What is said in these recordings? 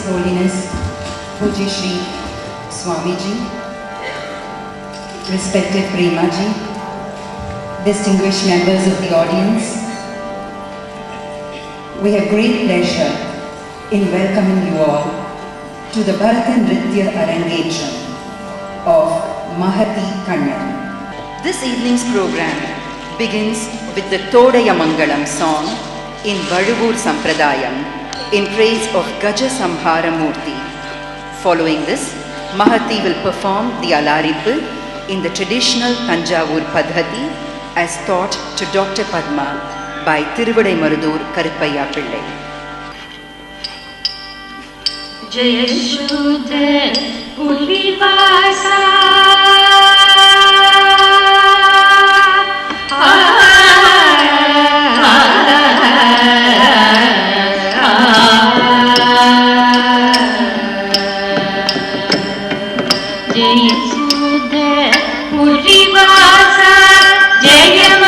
Holiness Puji Shri Swamiji, respected Premaji, distinguished members of the audience, we have great pleasure in welcoming you all to the Bharatanaryatya Arangetram of Mahati Kannan. This evening's program begins with the Todaya Mangalam song in Vaduvur Sampradayam in praise of Gaja Samhara Murti. Following this, Mahati will perform the Alarippu in the traditional Tanjavur Padhati as taught to Dr. Padma by Tiruvadaimarudur Karuppaiah Pillai. Jaya Shuddha Pulivasa Jaya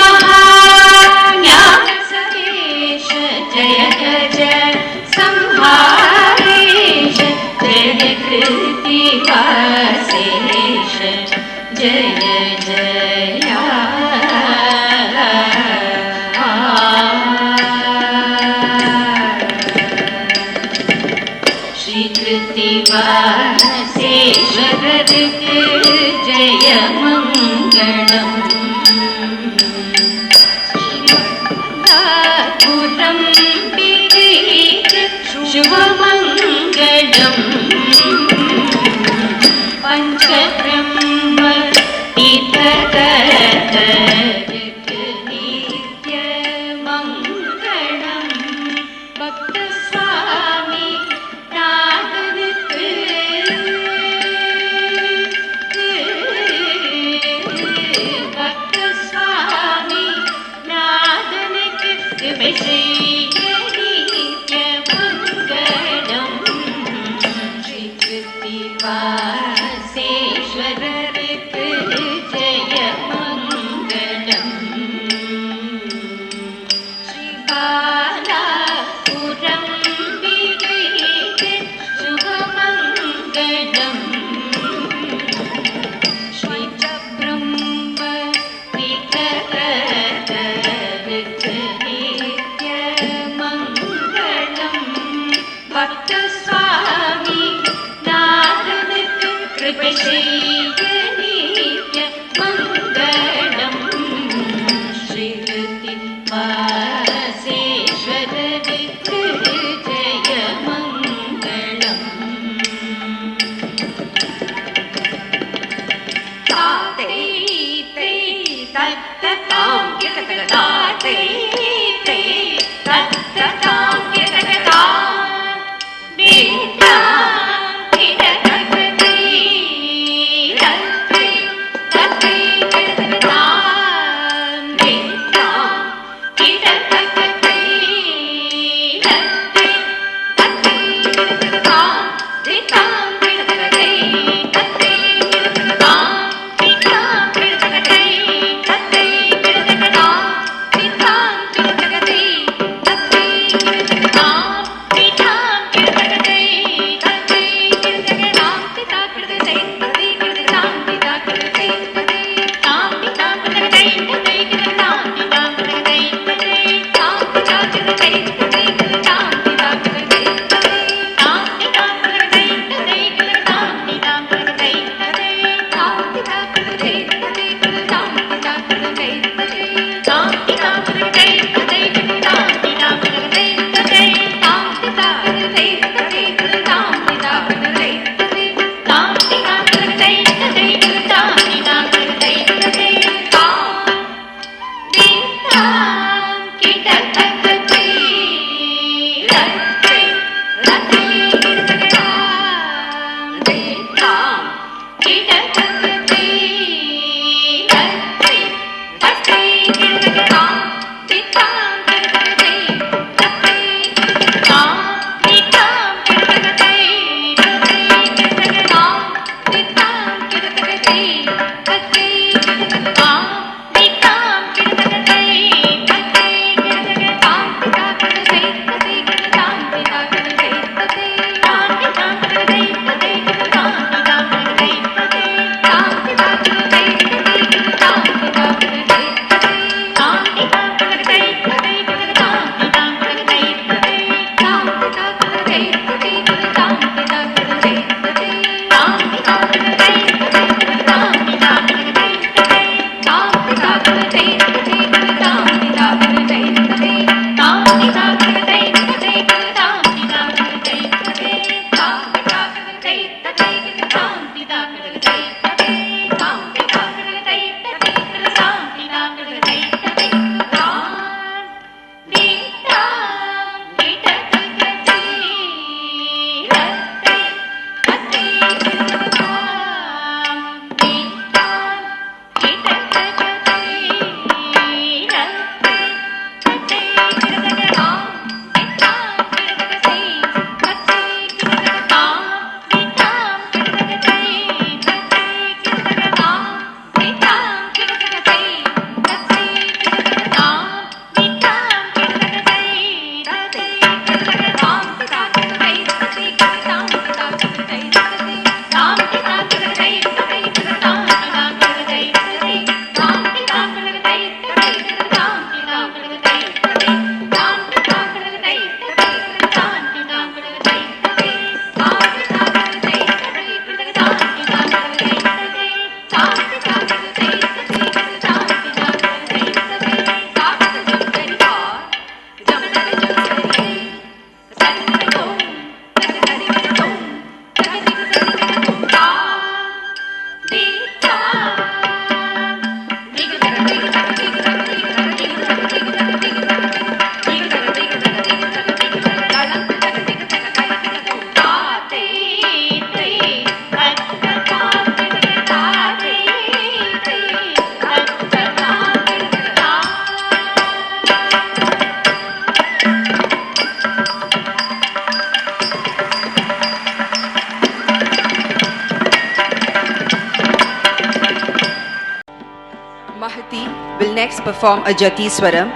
Mahati will next perform a Jati Swaram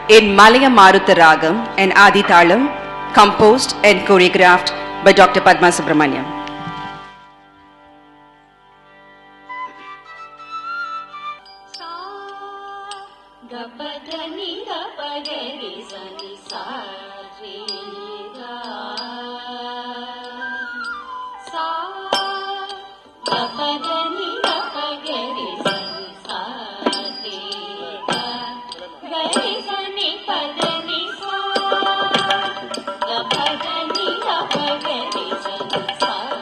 in Malaya Maruta Ragam and Adi Talam, composed and choreographed by Dr. Padma Subramaniam. Sa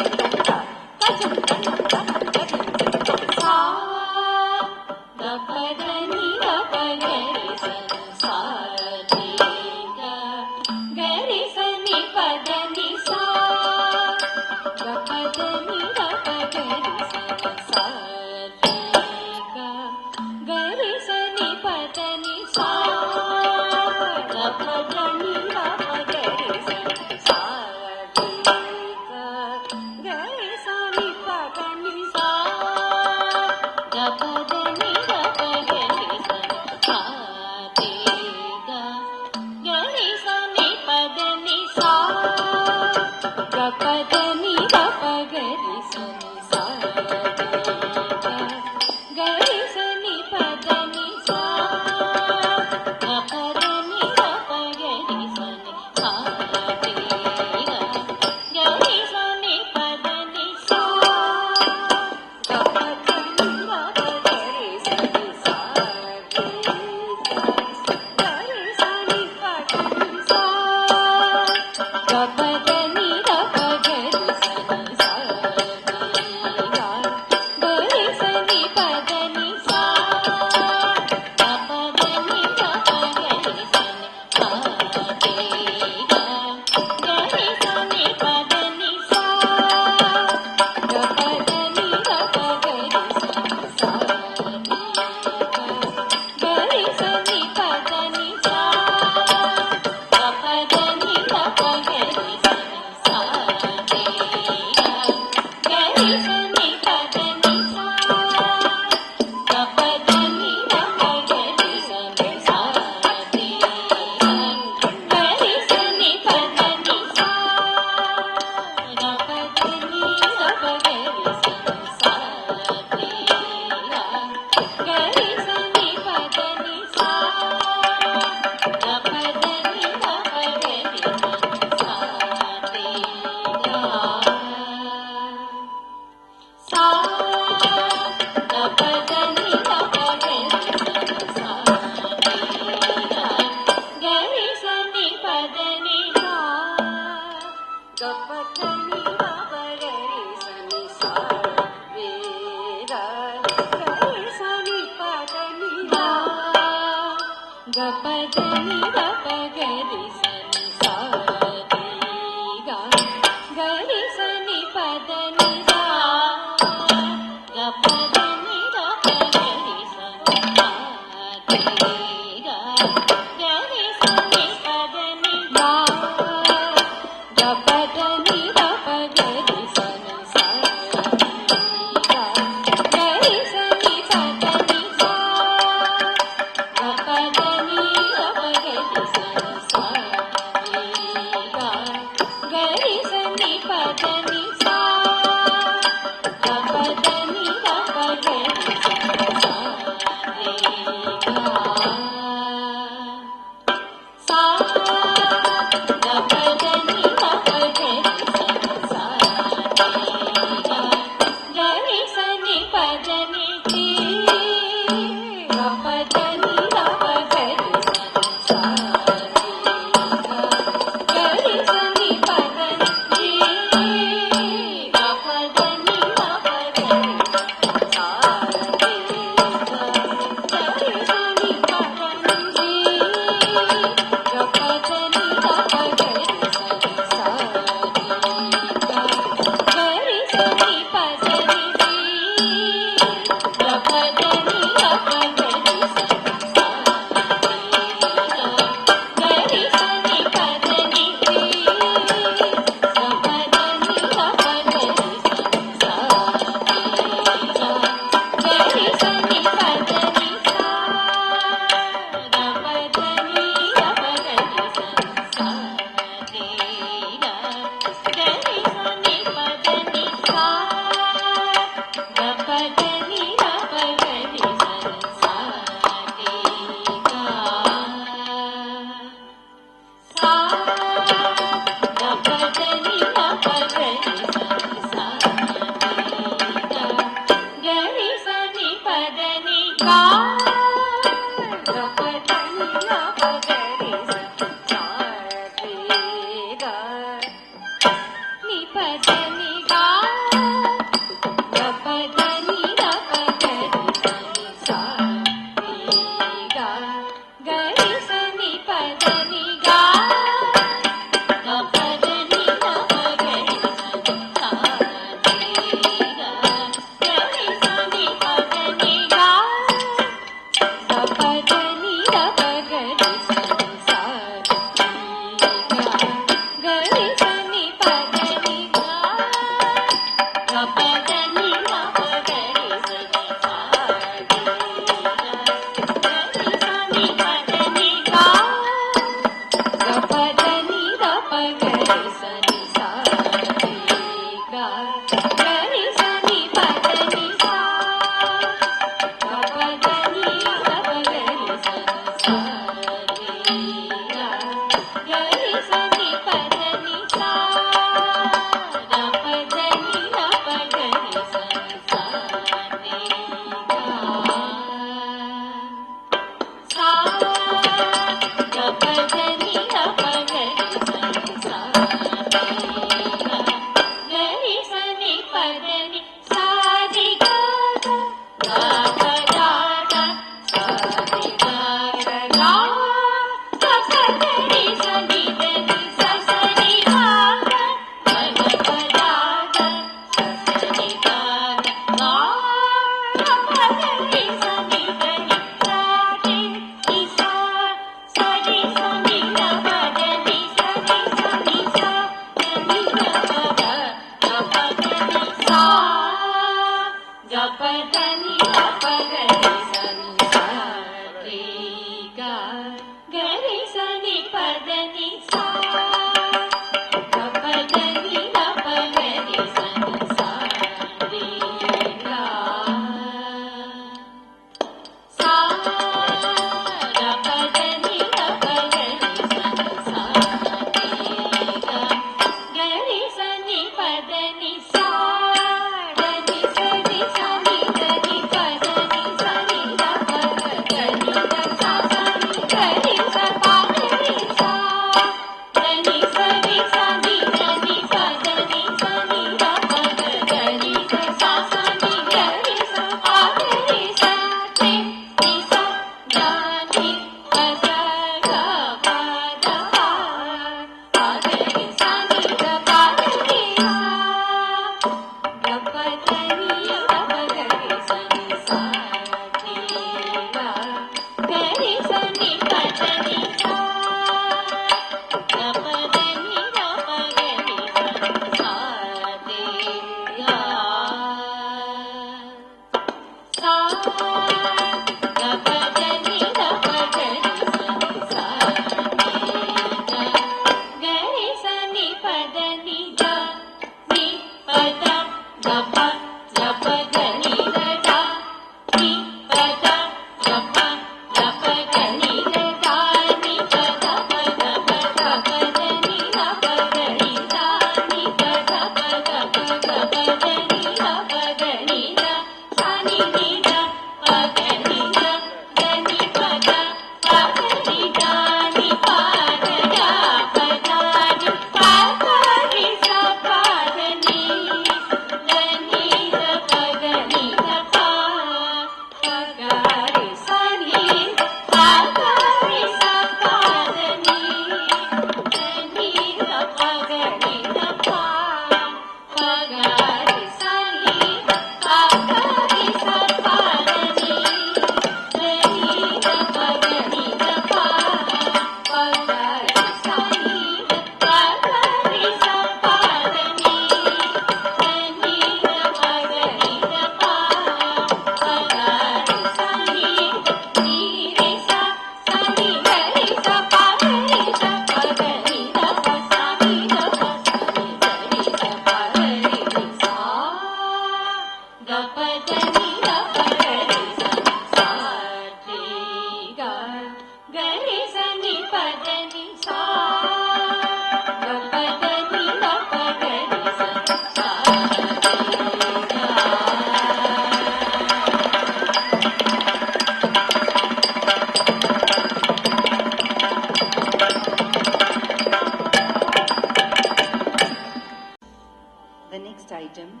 The next item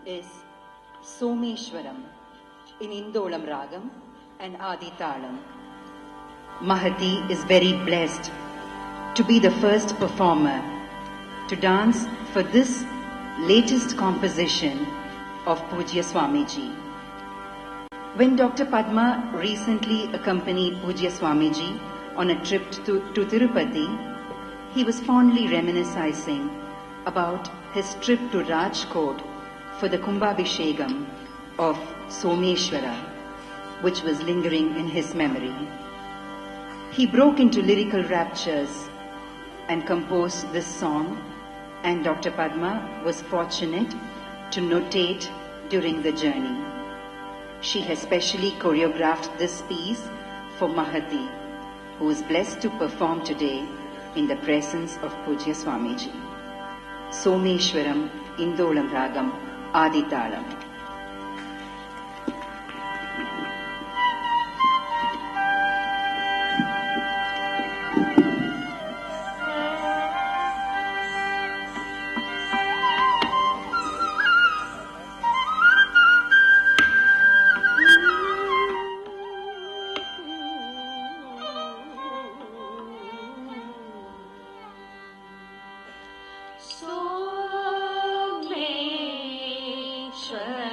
is Someshwaram in Indolam Ragam and Adi Talam. Mahati is very blessed to be the first performer to dance for this latest composition of Pujya Swamiji. When Dr. Padma recently accompanied Pujya Swamiji on a trip to Tirupati, he was fondly reminiscing about his trip to Rajkot for the Kumbhabhishekam of Someshwara, which was lingering in his memory. He broke into lyrical raptures and composed this song, and Dr. Padma was fortunate to notate during the journey. She has specially choreographed this piece for Mahati, who is blessed to perform today in the presence of Pujya Swamiji. Someshwaram, Indolam Ragam, Adi Talam. Someshwara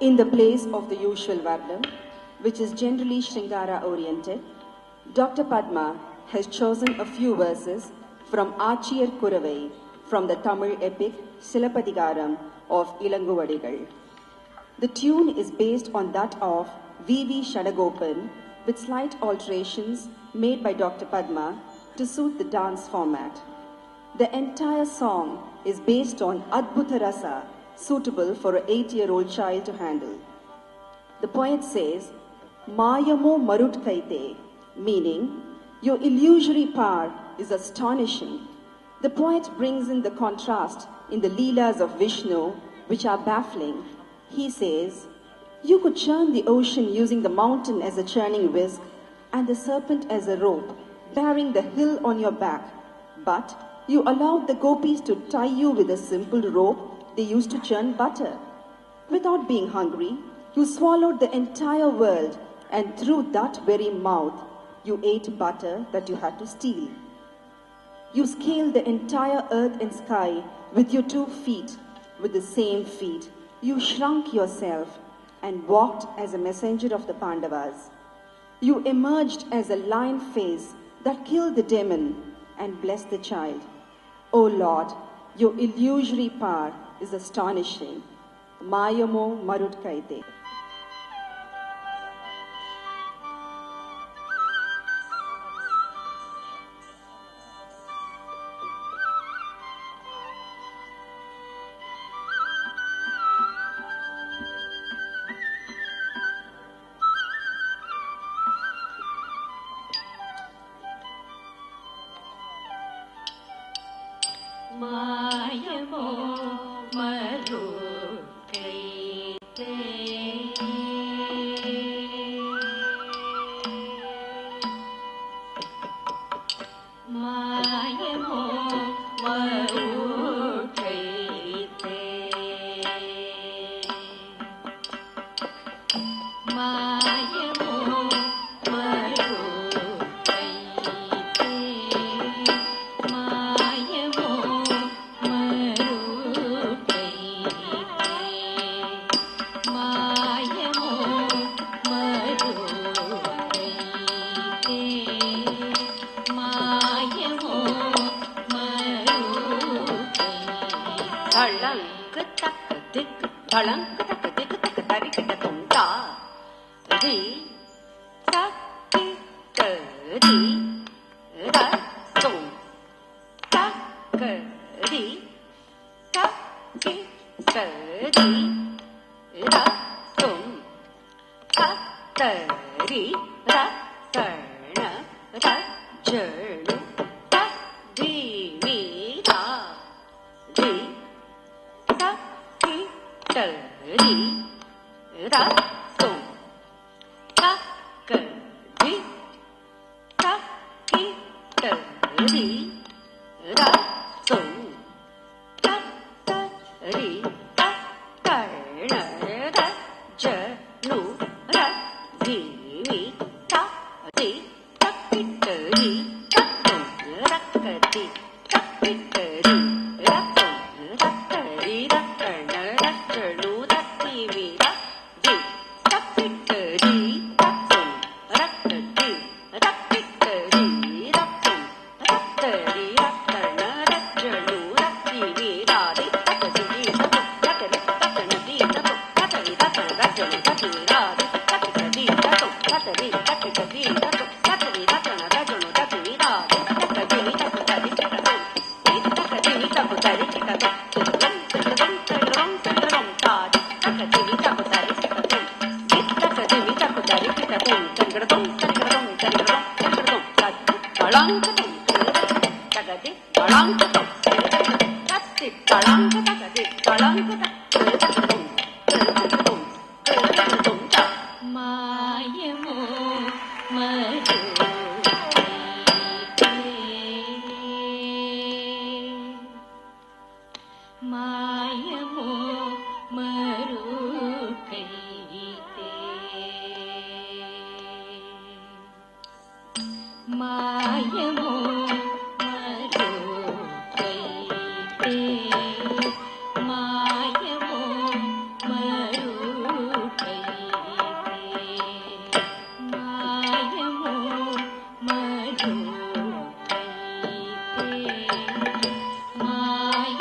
In the place of the usual Vardam, which is generally Shringara oriented, Dr. Padma has chosen a few verses from Achiyar Kuravai from the Tamil epic Silappatikaram of Ilanguvadigal. The tune is based on that of V.V. Shadagopan with slight alterations made by Dr. Padma to suit the dance format. The entire song is based on Adbhuta Rasa, suitable for an 8-year-old child to handle. The poet says, Mayamo Marut Kaite, meaning, your illusory power is astonishing. The poet brings in the contrast in the Leelas of Vishnu, which are baffling. He says, you could churn the ocean using the mountain as a churning whisk and the serpent as a rope, bearing the hill on your back. But you allowed the gopis to tie you with a simple rope they used to churn butter. Without being hungry, you swallowed the entire world, and through that very mouth, you ate butter that you had to steal. You scaled the entire earth and sky with your 2 feet. With the same feet, you shrunk yourself and walked as a messenger of the Pandavas. You emerged as a lion face that killed the demon and blessed the child. O Lord, your illusory power is astonishing. Mayamo Marut Kaite. Mayamo Marut Kaite, Mayamo Marut Kaite, Mayamo Marut Kaite, Mayamo Marut Kaite, Mayamo Marut Kaite, Mayamo Marut Kaite. Thalank tak dik, thalank tak dik tak tarik tak tumta, di tak di da tum tak di tak di da tum tak di da tarna da jarnu tak di mi da di tak di da tum tak di tak di da tum tak di da tarna da jarnu da di mi da di tak di da tum tak di tak di da tum tak di da tarna da jarnu da di mi da di tak di da tum tak di tak di da tum tak di da tarna da jarnu da di mi da di tak di da tum tak di da tarna di da tum tak di da tarna da jarnu da di mi da di tak di da tum tak di da tum tak di da tarna da jarnu da di mi da di tak di da tum tak di da tum tak di da tum tak di da tum Mayamo Marut Kaite, Mayamo Marut Kaite, Mayamo Marut Kaite, Mayamo Marut Kaite, Mayamo Marut Kaite, Mayamo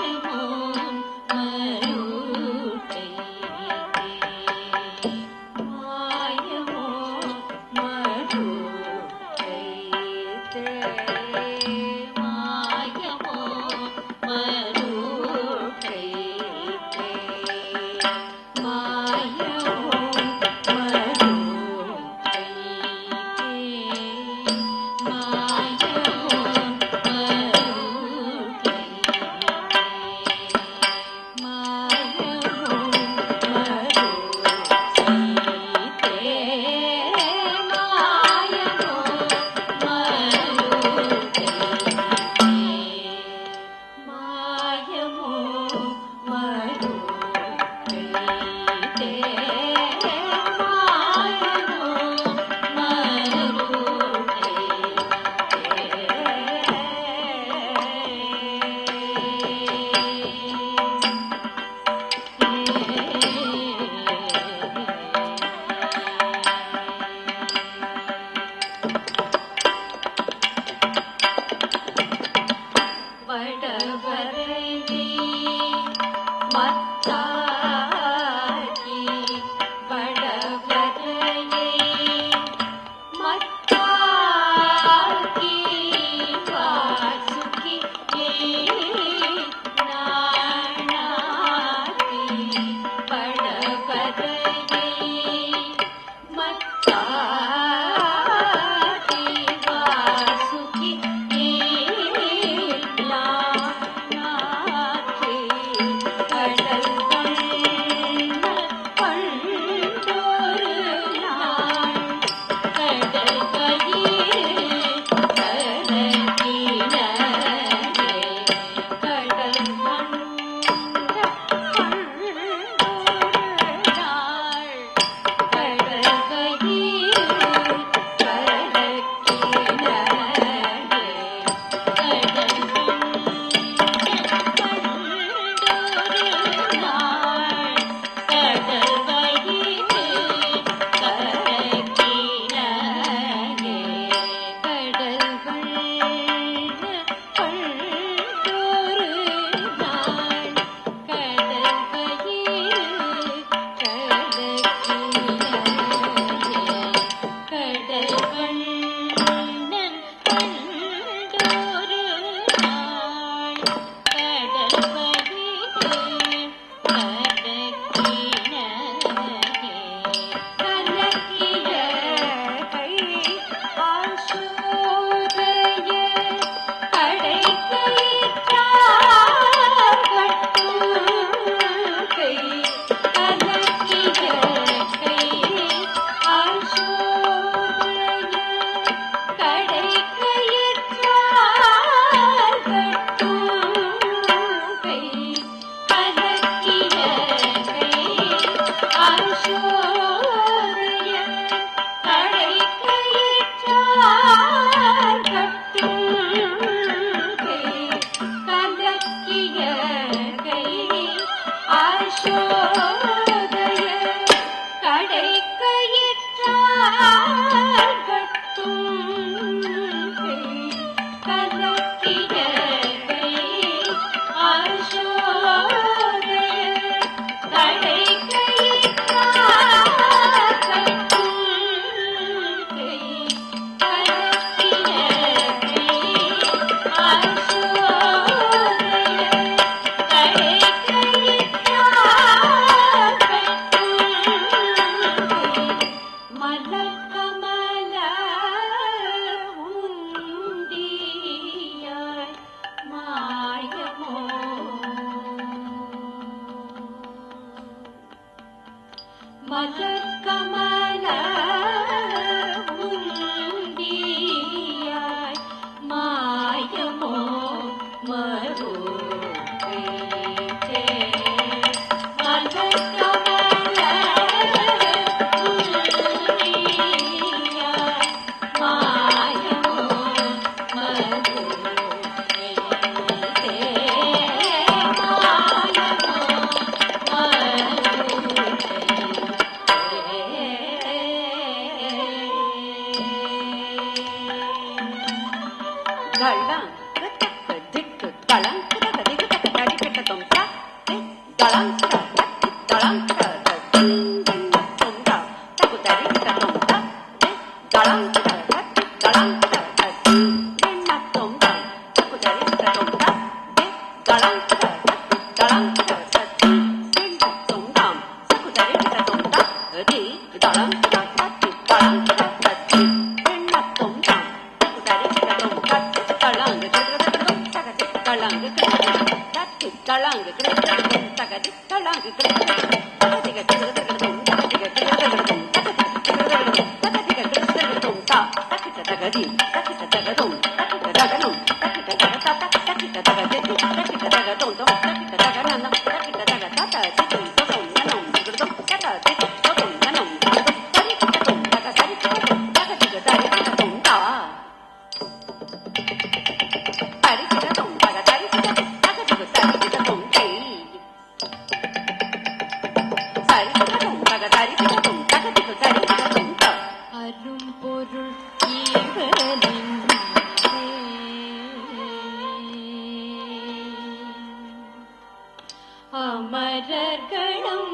அமரர்களும்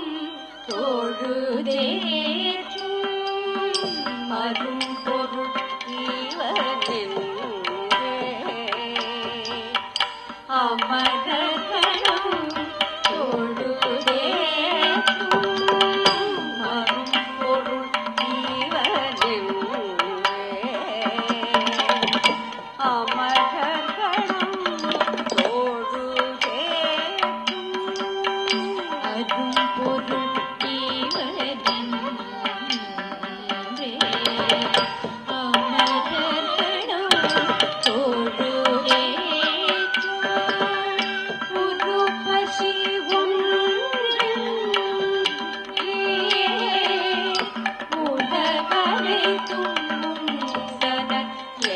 தொழுதேற்றும் அரும் பொருள் இவனென்றே. அமரர்களும் தொழுதேற்றும் அரும் பொருள் இவனென்றே. அமரர்களும் தொழுதேற்றும் அரும் பொருள் இவனென்றே. அமரர்களும் தொழுதேற்றும் உருபசி ஒன்றே உலகனைத்தும் உண்டனே.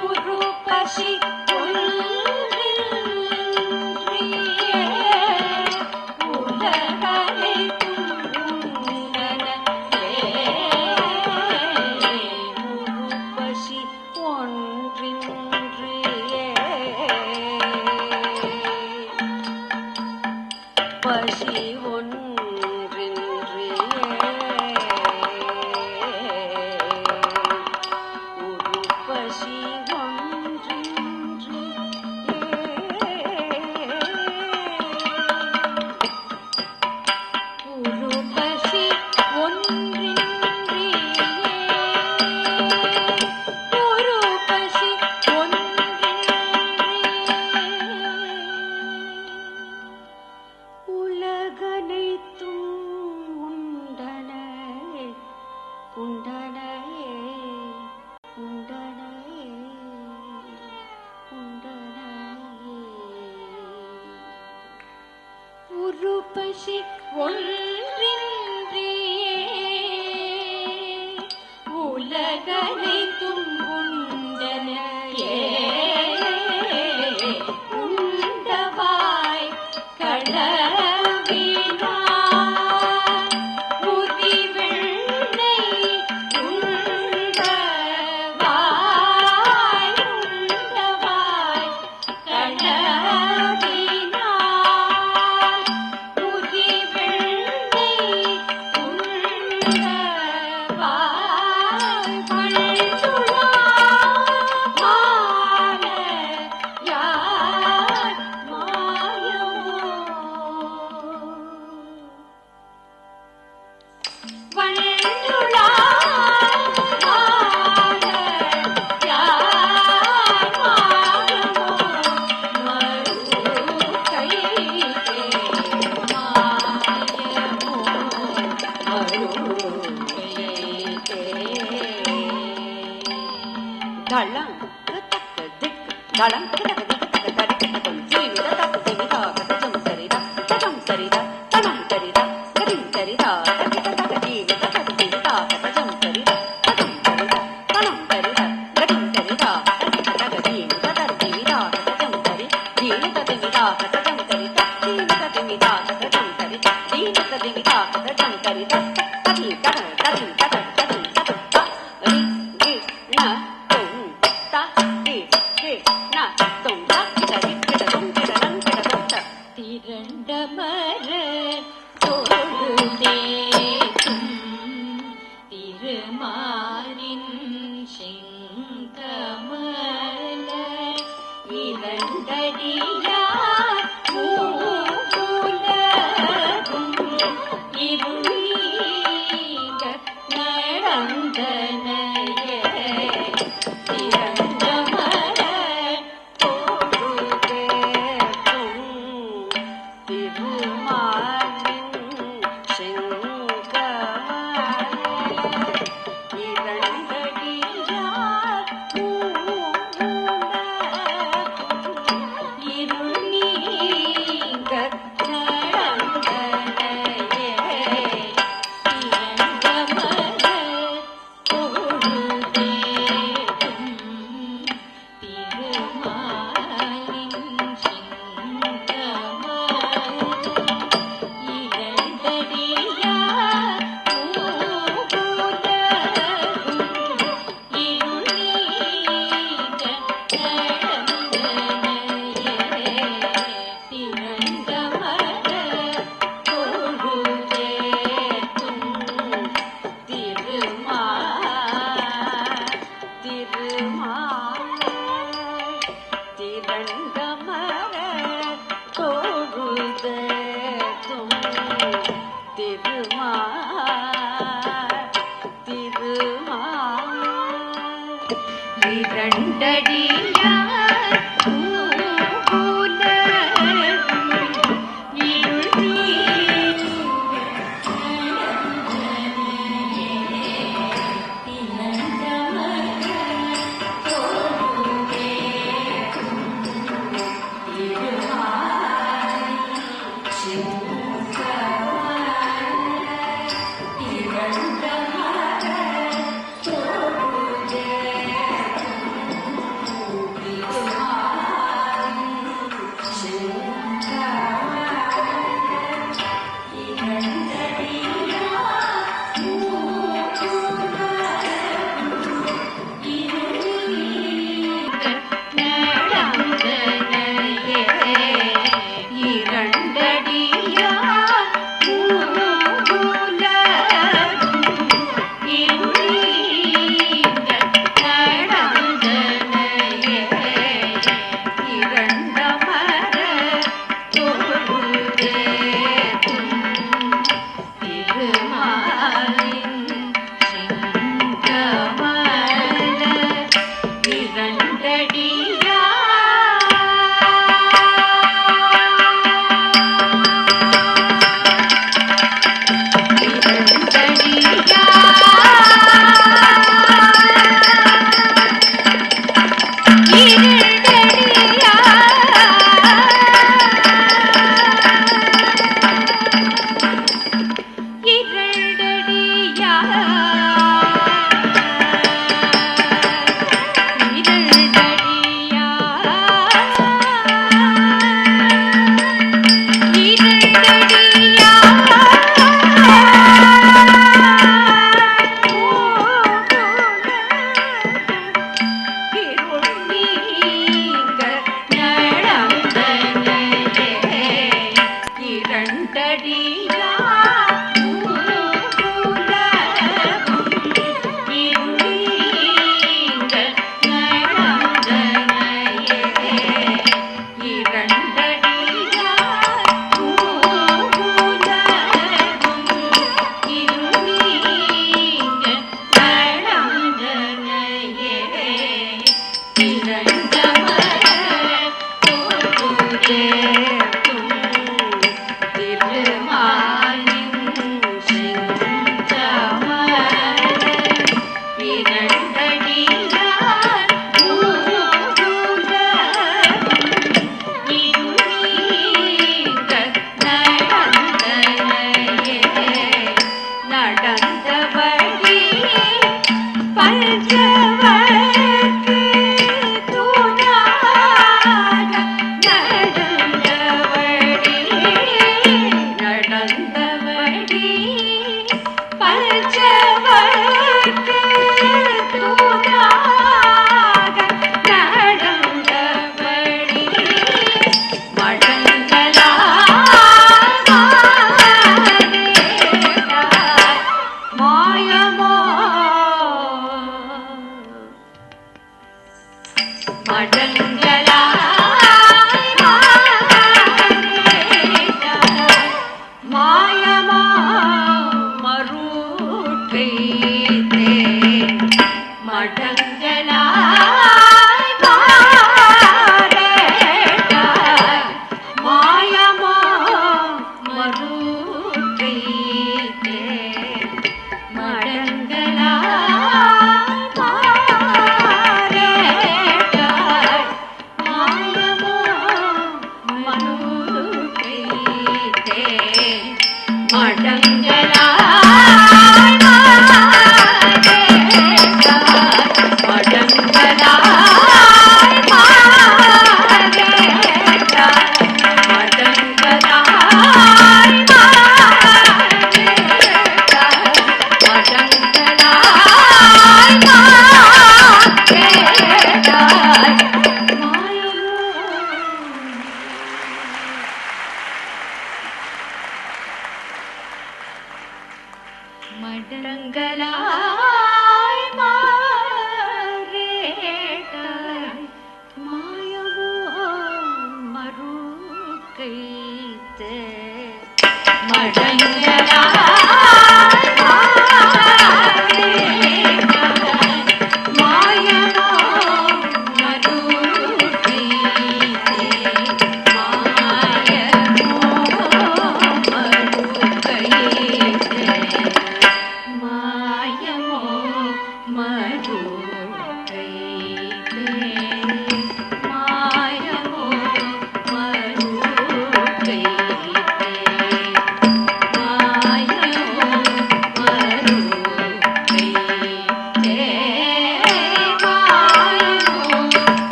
உருபசி ஒன்றே உலகனைத்தும் உண்டனே. உருபசி ஒன்றின்றே பசி ஒன்றின்றே. உருப்பசி ஒன்றின்றே. உருப்பசி ஒன்றின்றே. உருப்பசி ஒன்றின்றே. உலகனைத்தும் உண்டனே உண்டனே உண்டனே உண்டனே. உருபசி ஒன்றின்றே உலகனைத்தும் உண்டனே. உண்டவாய் களவினார் உரிவெண்ணை உண்டவாய் உண்டவாய் களவினார் உரிவெண்ணை உண்டவாய் பல்துழாய் மாலையார் மாயமோ. வண்டுழாய் மாலையார் மாயமோ. மறுகைக்கே மாயமோ. மறுகைக்கே. தளம் தக்க திக் தளம் தக்க திக் தரிக்கும் ஜீவித தக்க ஜீவிதா கதஜம் சரிதா கதம் சரிதா தனம் சரிதா கதிம் சரிதா கதித தக்க ஜீவித தக்க ஜீவிதா கதஜம் சரிதா கதம் சரிதா தனம் சரிதா கதிம் சரிதா கதித தக்க ஜீவித தக்க ஜீவிதா கதஜம் சரி ஜீவித திமிதா கதஜம் சரிதா ஜீவித திமிதா கதஜம் சரி ஜீவித திமிதா கதஜம் சரிதா கதி தக கதி தக கதி தக ரி ரி ந தொ த ரி ரி ந தொ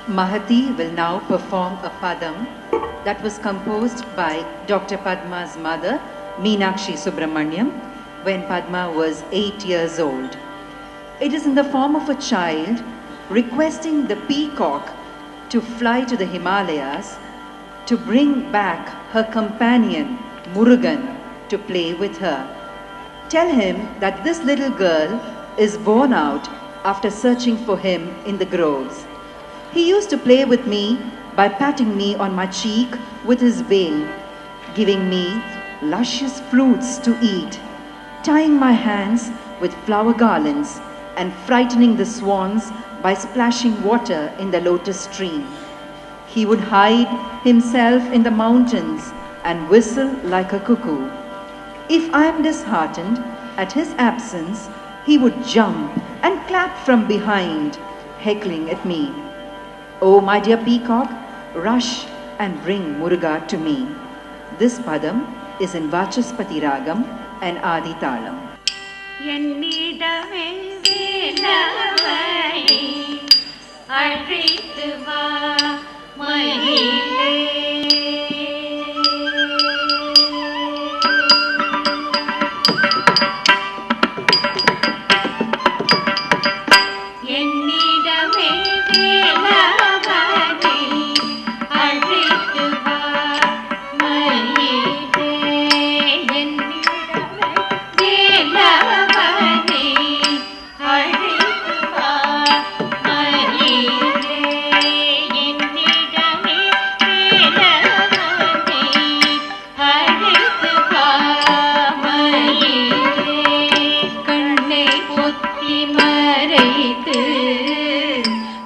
Mahati will now perform a padam that was composed by Dr. Padma's mother, Meenakshi Subramaniam, when Padma was 8 years old. It is in the form of a child requesting the peacock to fly to the Himalayas to bring back her companion, Murugan, to play with her. Tell him that this little girl is born out after searching for him in the groves. He used to play with me by patting me on my cheek with his veil, giving me luscious fruits to eat, tying my hands with flower garlands, and frightening the swans by splashing water in the lotus stream. He would hide himself in the mountains and whistle like a cuckoo. If I am disheartened at his absence, he would jump and clap from behind, heckling at me. Oh, my dear peacock, rush and bring Muruga to me. This padam is in Vachaspati Ragam and Adi Talam. என்னிடமே வேலவனை அழைத்து வா மயிலே என்னிடமே வேலவனை அழைத்து வா மயிலே என்னிடமே வேலவனை அழைத்து வா மயிலே என்னிடமே வேலவனை அழைத்து வா மயிலே கண்ணை பொத்தி மறைத்து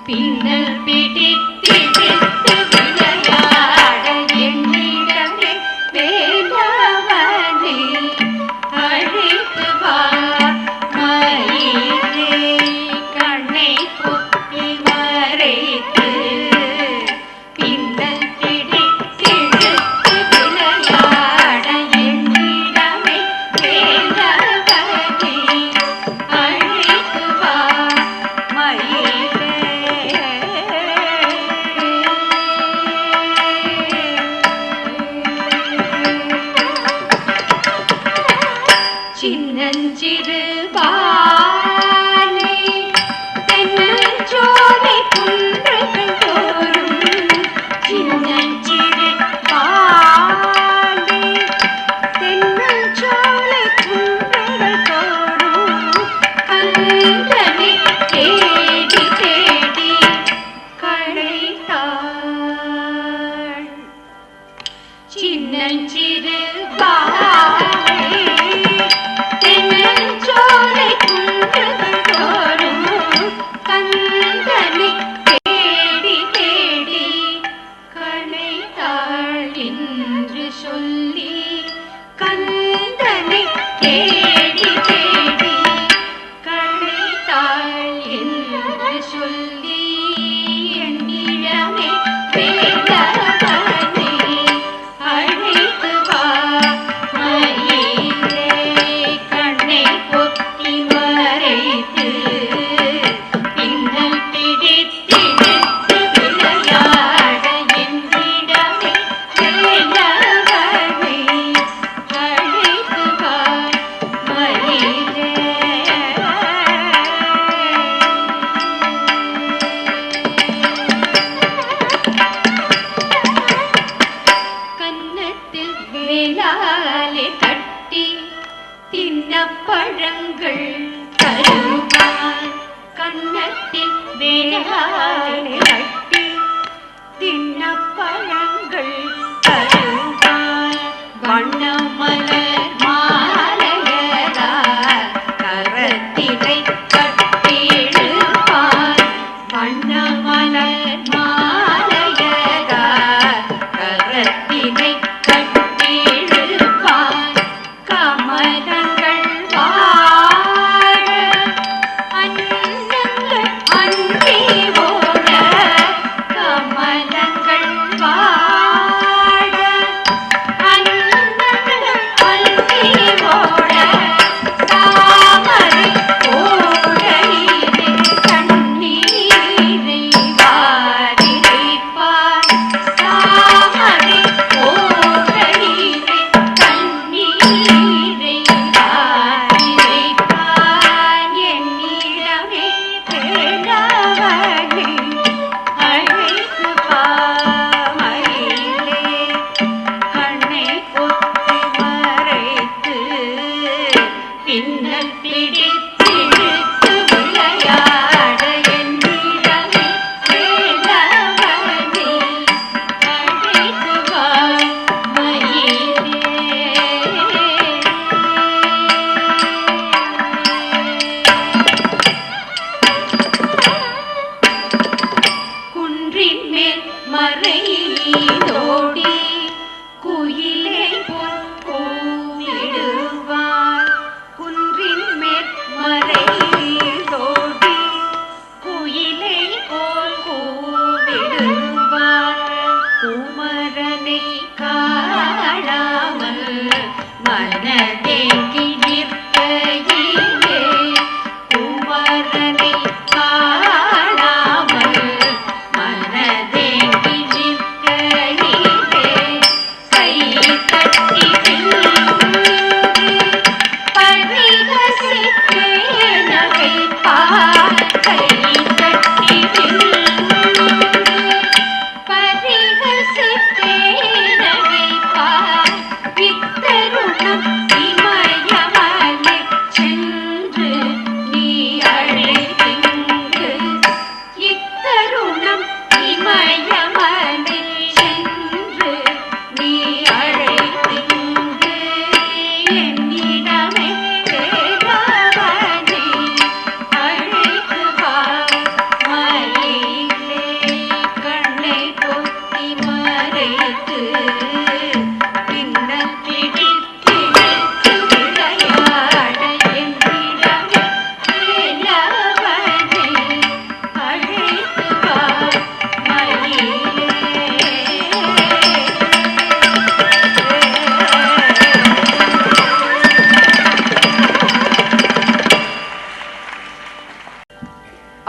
பின்னல் பிடித்திழுத்து விளையாட என்னிடமே வேலவனை அழைத்து வா மயிலே கண்ணை பொத்தி மறைத்து பின்னல் பிடித்திழுத்து விளையாட என்னிடமே வேலவனை அழைத்து வா மயிலே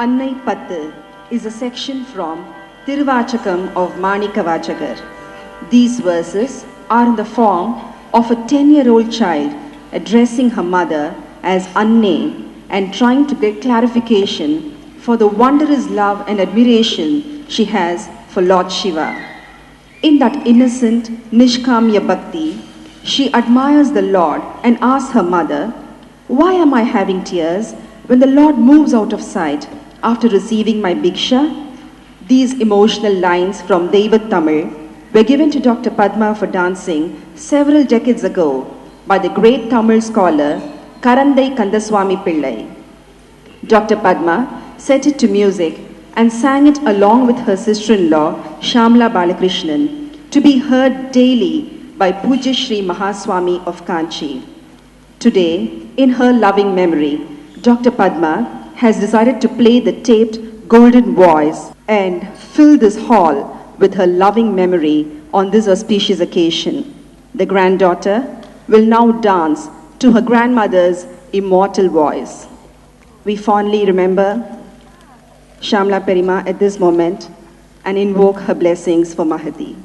Annai Pattu is a section from Tiruvachakam of Manikavachagar. These verses are in the form of a 10-year-old child addressing her mother as Anne and trying to get clarification for the wondrous love and admiration she has for Lord Shiva. In that innocent Nishkamya Bhakti, she admires the Lord and asks her mother, "Why am I having tears when the Lord moves out of sight after receiving my Bhiksha?" These emotional lines from Devat Tamil were given to Dr. Padma for dancing several decades ago by the great Tamil scholar Karandai Kandaswamy Pillai. Dr. Padma set it to music and sang it along with her sister-in-law Shamla Balakrishnan to be heard daily by Pujya Sri Mahaswami of Kanchi. Today, in her loving memory, Dr. Padma has decided to play the taped golden voice and fill this hall with her loving memory on this auspicious occasion. The granddaughter will now dance to her grandmother's immortal voice. We fondly remember Shamla Perima at this moment and invoke her blessings for Mahati.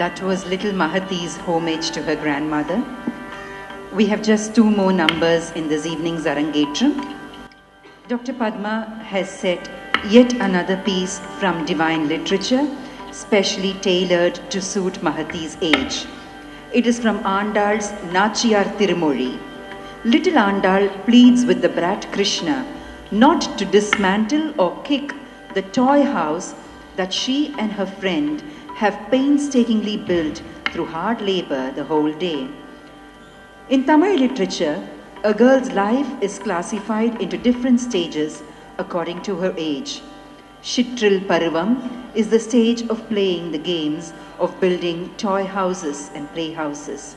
That was little Mahati's homage to her grandmother. We have just 2 more numbers in this evening's Arangetram. Dr. Padma has set yet another piece from divine literature, specially tailored to suit Mahati's age. It is from Andal's Nachiyar Tirumozhi. Little Andal pleads with the brat Krishna not to dismantle or kick the toy house that she and her friend have painstakingly built through hard labor the whole day. In Tamil literature, a girl's life is classified into different stages according to her age. Shittril Paruvam is the stage of playing the games of building toy houses and playhouses.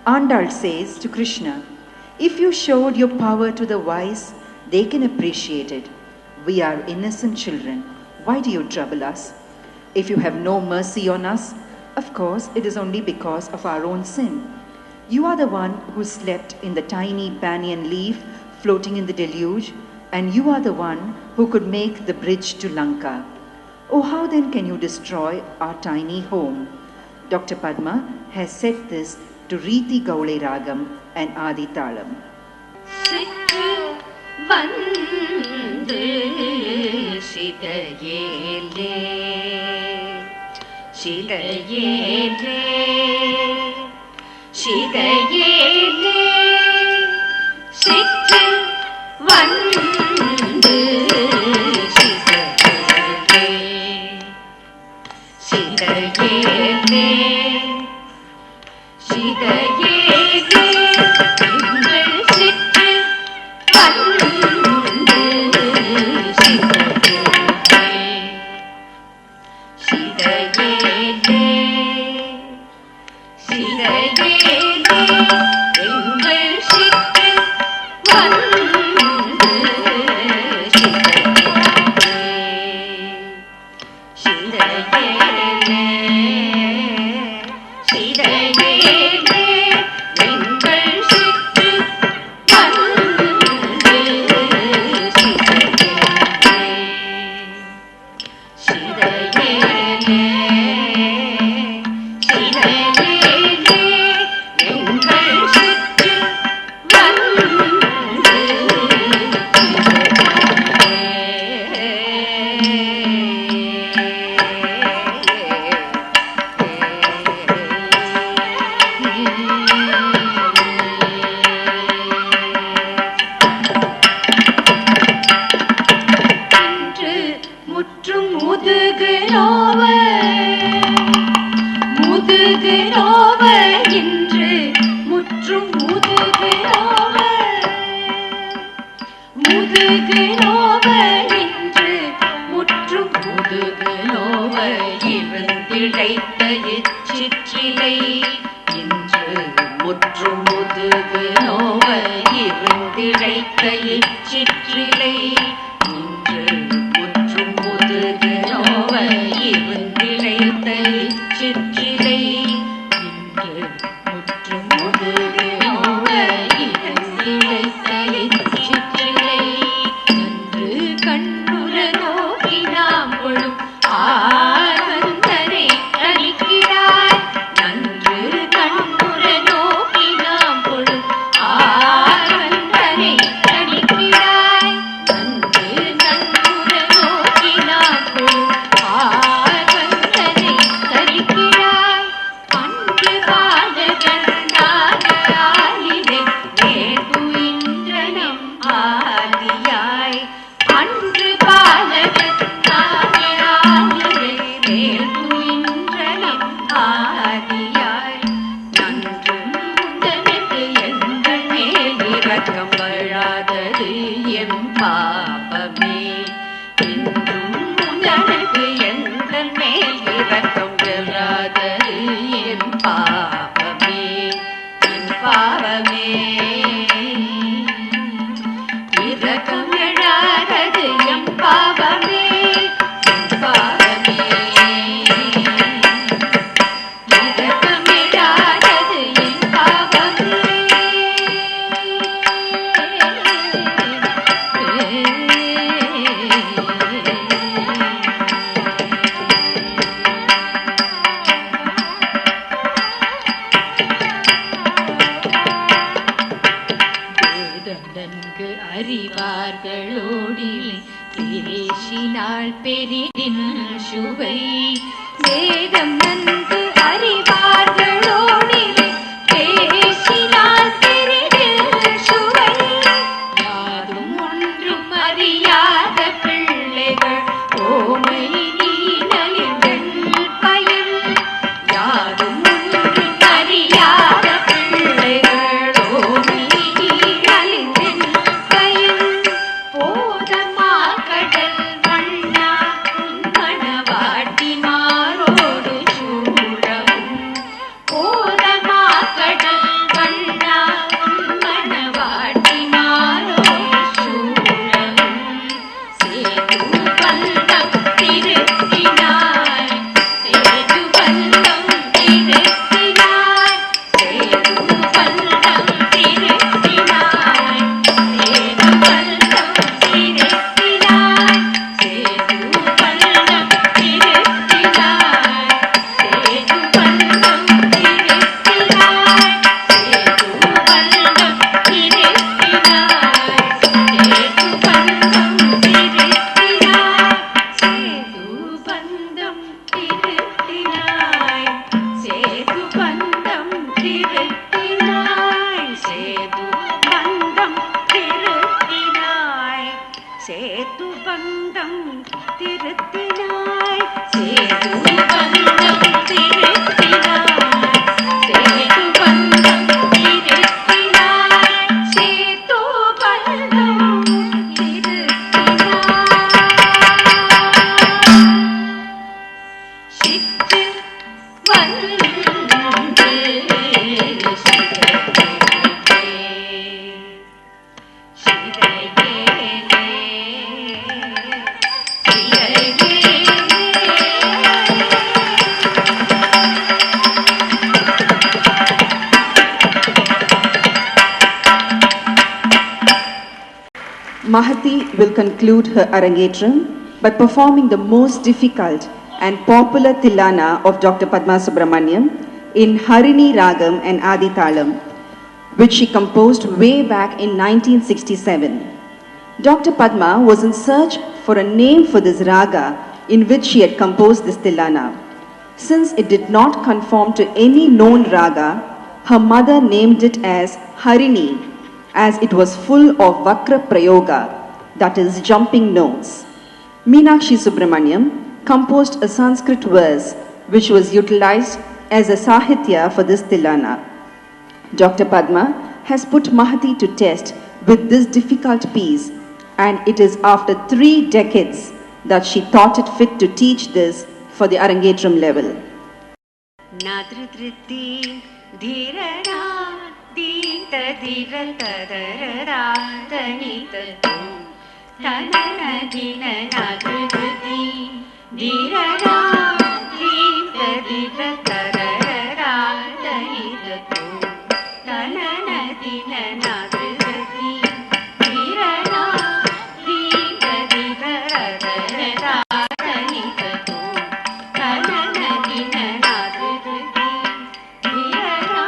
Andal says to Krishna, "If you showed your power to the wise, they can appreciate it. We are innocent children. Why do you trouble us? If you have no mercy on us, of course it is only because of our own sin. You are the one who slept in the tiny banyan leaf floating in the deluge, and you are the one who could make the bridge to Lanka. Oh, how then can you destroy our tiny home?" Dr. Padma has set this to Riti Gaule Ragam and Adi Talam. வந்து சிதையேலே சிதையேலே சிதையேலே சிற்று வந்து சிதையேலே சிதையேலே சிதையேலே எங்கள் சிற்று வந்து சிதையேலே சிதையேலே எங்கள் சிற்று வந்து சிதையேலே சிதையேலே எங்கள் சிற்று வந்து சிதையேலே சிதையேலே எங்கள் சிற்று வந்து இன்று முற்றும் முதுகு நோவ இன்று முற்றும் முதுகு நோவ இன்று முற்றும் முதுகு நோவ இருந்திழைத்த இச்சிற்றிலை இன்று முற்றும் முதுகு நோவ இருந்திழைத்த இச்சிற்றிலை இன்று முற்றும் முதுகு நோவ இருந்திழைத்த இச்சிற்றிலை இன்று முற்றும் முதுகு நோவ இருந்திழைத்த இச்சிற்றிலை இன்று வார்களோடிலே பேசினாள் பெரிதின் சுவை வேதம் நன்கு அறிவார்களோடிலே பேசினாள் பெரிதின் சுவை யாதும் ஒன்றும் அறியாத பிள்ளைகள் ஓமை நீனலின் பயன் யாதும் ஒன்றும் அறியாத பிள்ளைகள் ஓமை நீனலின் பயன் போதமா கடல் வண்ணா மணவாட்டி மாரோடு சூழவும் போதமா கடல் வண்ணா மணவாட்டி மாரோடு சூழவும் சேது பந்தம் திருத்தினாய் சேது பந்தம் திருத்தினாய் சேது பந்தம் திருத்தினாய் சேது பந்தம் திருத்தினாய் சேது பந்தம் திருத்தினாய் சேது பந்தம் திருத்தினாய் சேது பந்தம் திருத்தினாய் சேது பந்தம் திருத்தினாய் சேது பந்தம் திருத்தினாய் சேது பந்தம் திருத்தினாய் சேது பந்தம் திருத்தினாய் சேது பந்தம் திருத்தினாய் சேது பந்தம் திருத்தினாய் சிற்று வந்து Mahati will conclude her Arangetram by performing the most difficult and popular Tilana of Dr. Padma Subramaniam in Harini Ragam and Adi Talam, which she composed way back in 1967. Dr. Padma was in search for a name for this raga in which she had composed this Tilana. Since it did not conform to any known raga, her mother named it as Harini, as it was full of Vakra Prayoga, that is, jumping notes. Meenakshi Subramaniam composed a Sanskrit verse which was utilized as a Sahitya for this Tilana. Dr. Padma has put Mahati to test with this difficult piece, and it is after 3 decades that she thought it fit to teach this for the Arangetram level. नादृदृति धीरना दीत धीरल तदररा तनित तनन दिन नादृदृति धीरना दीत धीरल तदररा तनित तनन दिन नादृदृति धीरना दीत धीरल तदररा तनित तनन दिन नादृदृति धीरना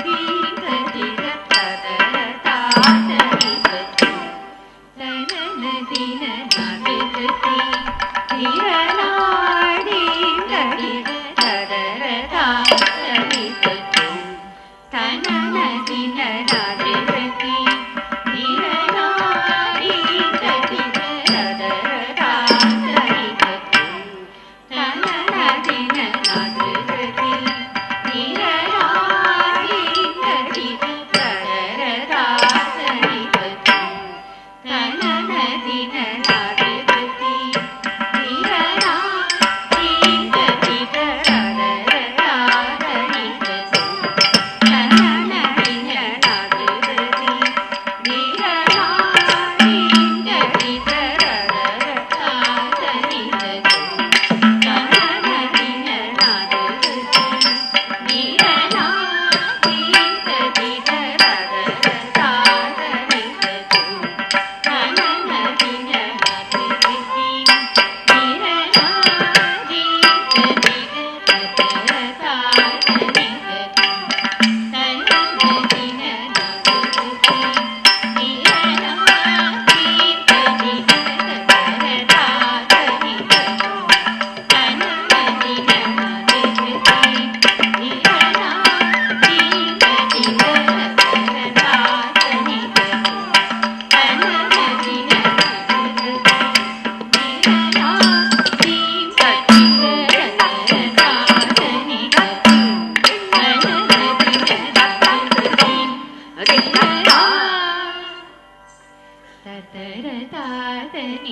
दीत धीरल तदररा तनित तनन दिन नादृदृति धीरना दीत धीरल तदररा तनित तनन दिन नादृदृति धीरना दीत धीरल तदररा तनित तनन दिन नादृदृति धीरना दीत धीरल तदररा तनित तनन दिन नादृदृति तन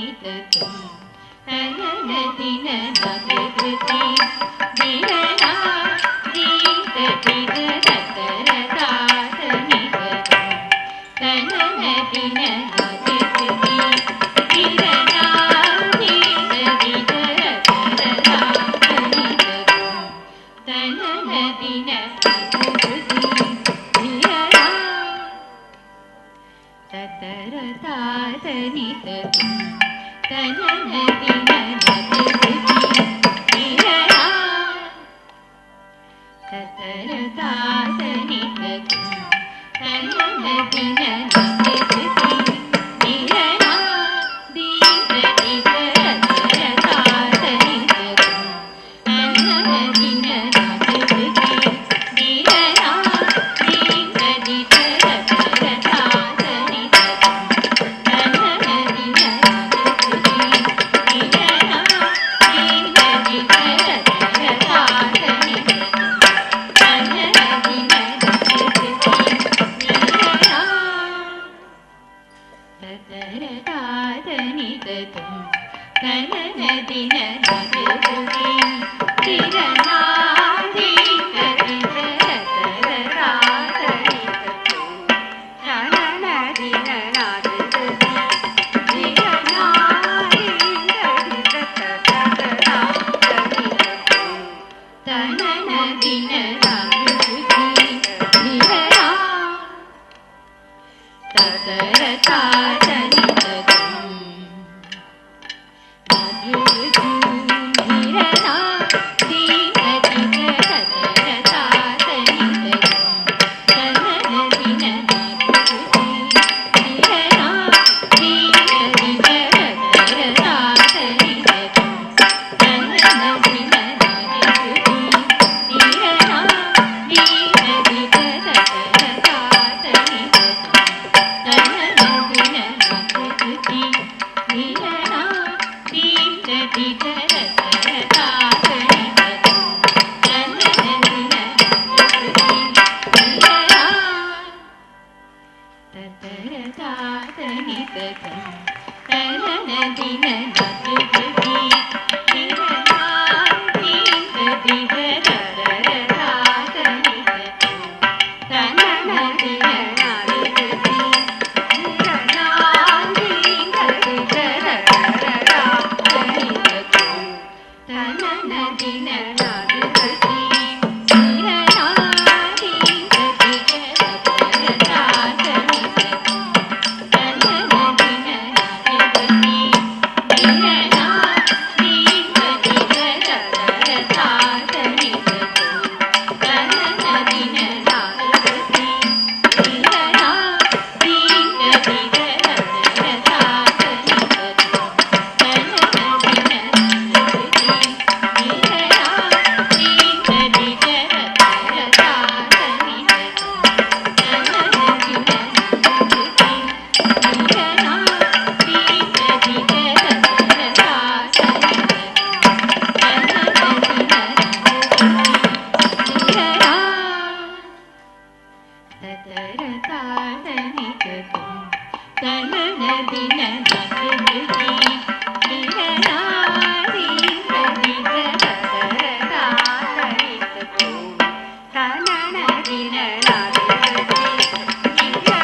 नदी नदी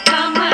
Come